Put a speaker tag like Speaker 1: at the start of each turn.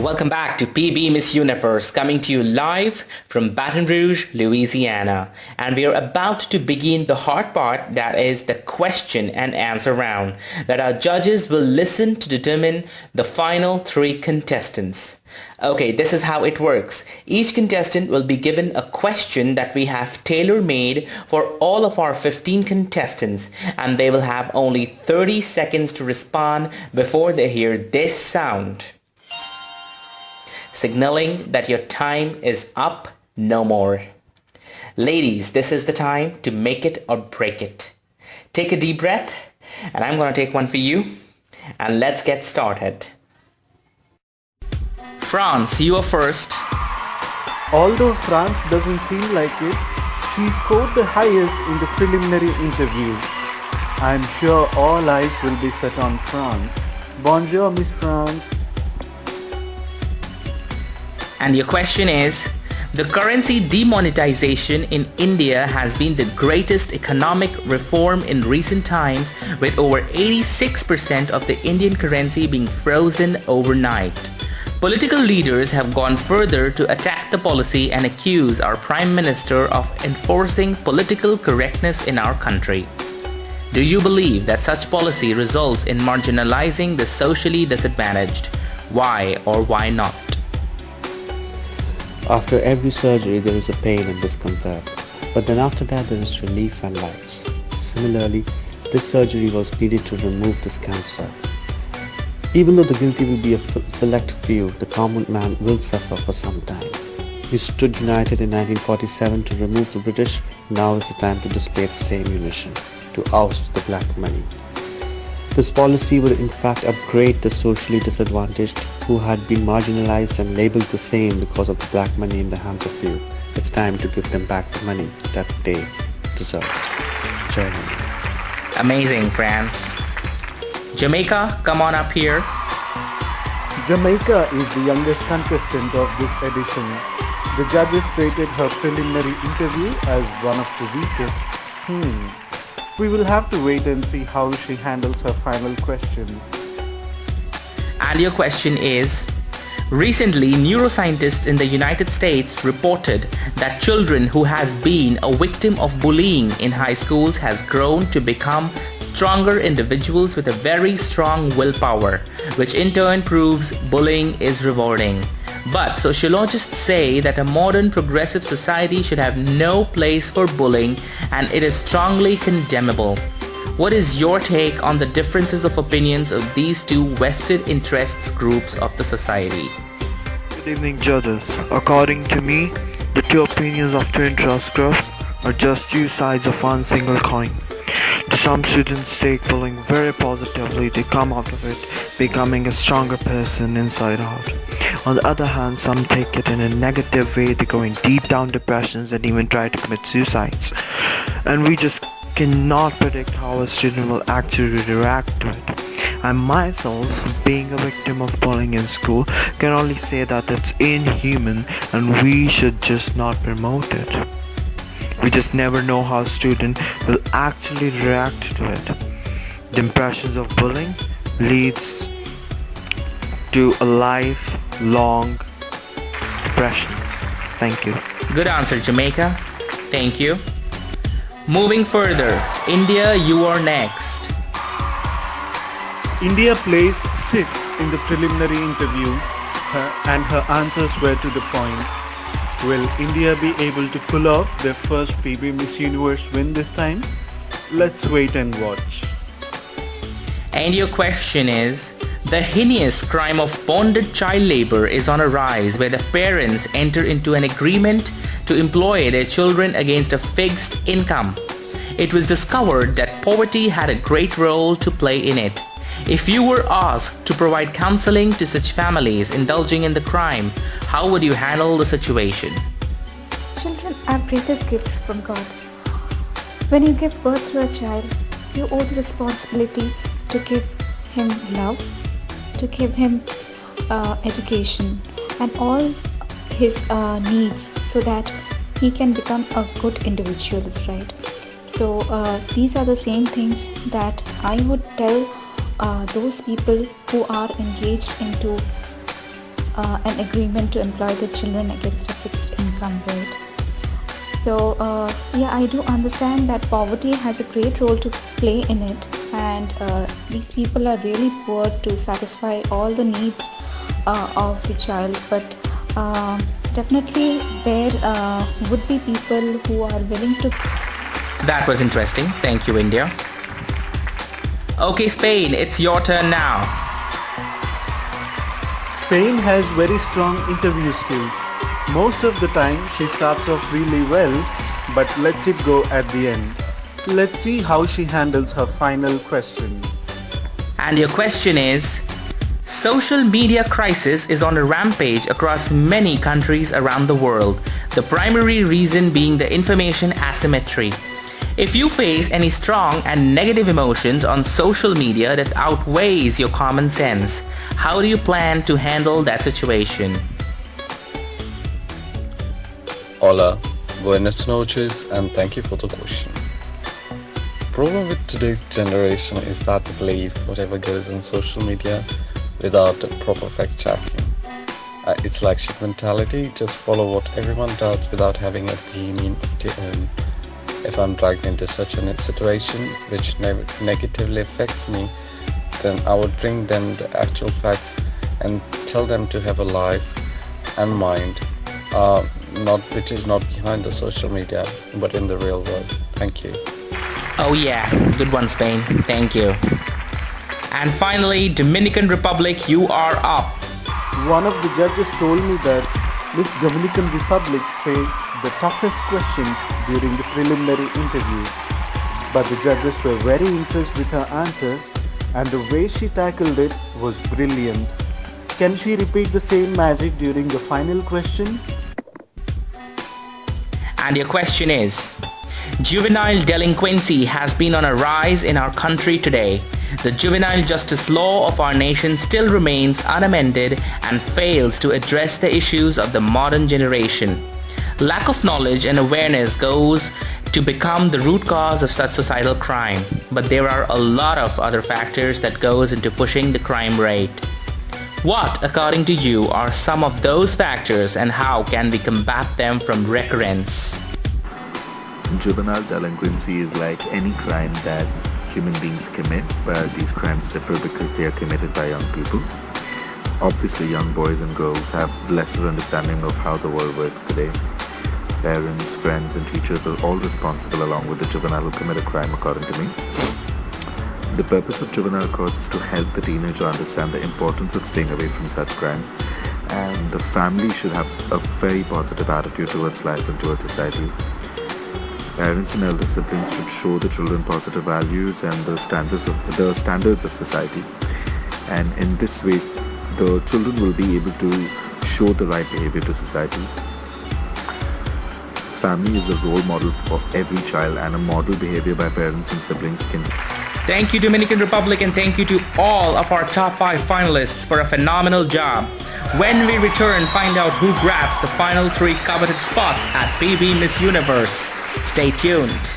Speaker 1: Welcome back to PB Miss Universe, coming to you live from Baton Rouge, Louisiana. And we are about to begin the hard part, that is the question and answer round, that our judges will listen to determine the final 3 contestants. Okay, this is how it works. Each contestant will be given a question that we have tailor-made for all of our 15 contestants, and they will have only 30 seconds to respond before they hear this sound, signaling that your time is up, no more. Ladies, this is the time to make it or break it. Take a deep breath, and I'm going to take one for you, and let's get started. France, you are first.
Speaker 2: Although France doesn't seem like it, she scored the highest in the preliminary interview. I'm sure all eyes will be set on France. Bonjour, Miss France.
Speaker 1: And your question is, the currency demonetization in India has been the greatest economic reform in recent times, with over 86% of the Indian currency being frozen overnight. Political leaders have gone further to attack the policy and accuse our Prime Minister of enforcing political correctness in our country. Do you believe that such policy results in marginalizing the socially disadvantaged? Why or why not?
Speaker 3: After every surgery there is a pain and discomfort, but then after that there is relief and life. Similarly, this surgery was needed to remove this cancer. Even though the guilty will be a select few, the common man will suffer for some time. We stood united in 1947 to remove the British. Now is the time to display the same unison, to oust the black money. This policy will in fact upgrade the socially disadvantaged who had been marginalized and labeled the same because of the black money in the hands of few. It's time to give them back the money that they deserved. Germany.
Speaker 1: Amazing, France. Jamaica, come on up here.
Speaker 2: Jamaica is the youngest contestant of this edition. The judges rated her preliminary interview as one of the weakest. We will have to wait and see how she handles her final question.
Speaker 1: And your question is, recently neuroscientists in the United States reported that children who has been a victim of bullying in high schools has grown to become stronger individuals with a very strong willpower, which in turn proves bullying is rewarding. But sociologists say that a modern progressive society should have no place for bullying, and it is strongly condemnable. What is your take on the differences of opinions of these two vested interests groups of the society?
Speaker 4: Good evening, judges. According to me, the two opinions of two interest groups are just two sides of one single coin. Some students take bullying very positively. They come out of it becoming a stronger person inside out. On the other hand, some take it in a negative way. They go in deep down depressions and even try to commit suicides. And we just cannot predict how a student will actually react to it. I myself, being a victim of bullying in school, can only say that it's inhuman and we should just not promote it. We just never know how a student will actually react to it. The impressions of bullying leads to a lifelong depressions. Thank you.
Speaker 1: Good answer, Jamaica. Thank you. Moving further, India, you are next.
Speaker 2: India placed 6th in the preliminary interview, and her answers were to the point. Will India be able to pull off their first PB Miss Universe win this time? Let's wait and watch.
Speaker 1: And your question is, the heinous crime of bonded child labor is on a rise, where the parents enter into an agreement to employ their children against a fixed income. It was discovered that poverty had a great role to play in it. If you were asked to provide counseling to such families indulging in the crime, how would you handle the situation?
Speaker 5: Children are greatest gifts from God. When you give birth to a child, you owe the responsibility to give him love, to give him education and all his needs so that he can become a good individual, right? So these are the same things that I would tell those people who are engaged into an agreement to employ the children against a fixed income rate. So yeah, I do understand that poverty has a great role to play in it, and these people are really poor to satisfy all the needs of the child, but definitely there would be people who are willing to.
Speaker 1: That was interesting. Thank you, India. Okay, Spain, it's your turn now.
Speaker 2: Spain has very strong interview skills. Most of the time she starts off really well, but lets it go at the end. Let's see how she handles her final question.
Speaker 1: And your question is, social media crisis is on a rampage across many countries around the world, the primary reason being the information asymmetry. If you face any strong and negative emotions on social media that outweighs your common sense, how do you plan to handle that situation?
Speaker 6: Hola, buenas noches, and thank you for the question. Problem with today's generation is that they believe whatever goes on social media without the proper fact checking. It's like shit mentality, just follow what everyone does without having an opinion of their own. If I'm dragged into such a situation which negatively affects me, then I would bring them the actual facts and tell them to have a life and mind, which is not behind the social media, but in the real world. Thank you.
Speaker 1: Oh yeah, good one, Spain. Thank you. And finally, Dominican Republic, you are up.
Speaker 2: One of the judges told me that Miss Dominican Republic faced the toughest questions during the preliminary interview, but the judges were very impressed with her answers, and the way she tackled it was brilliant. Can she repeat the same magic during the final question?
Speaker 1: And your question is, juvenile delinquency has been on a rise in our country today. The juvenile justice law of our nation still remains unamended and fails to address the issues of the modern generation. Lack of knowledge and awareness goes to become the root cause of such societal crime, but there are a lot of other factors that goes into pushing the crime rate. What, according to you, are some of those factors, and how can we combat them from recurrence?
Speaker 7: Juvenile delinquency is like any crime that human beings commit, but these crimes differ because they are committed by young people. Obviously, young boys and girls have lesser understanding of how the world works today. Parents, friends, and teachers are all responsible along with the juvenile who commit a crime, according to me. The purpose of juvenile courts is to help the teenager understand the importance of staying away from such crimes, and the family should have a very positive attitude towards life and towards society. Parents and elder siblings should show the children positive values and the standards of society, and in this way the children will be able to show the right behavior to society. Family is a role model for every child, and a model behavior by parents and siblings can.
Speaker 1: Thank you, Dominican Republic, and thank you to all of our top 5 finalists for a phenomenal job. When we return, find out who grabs the final 3 coveted spots at PB Miss Universe. Stay tuned.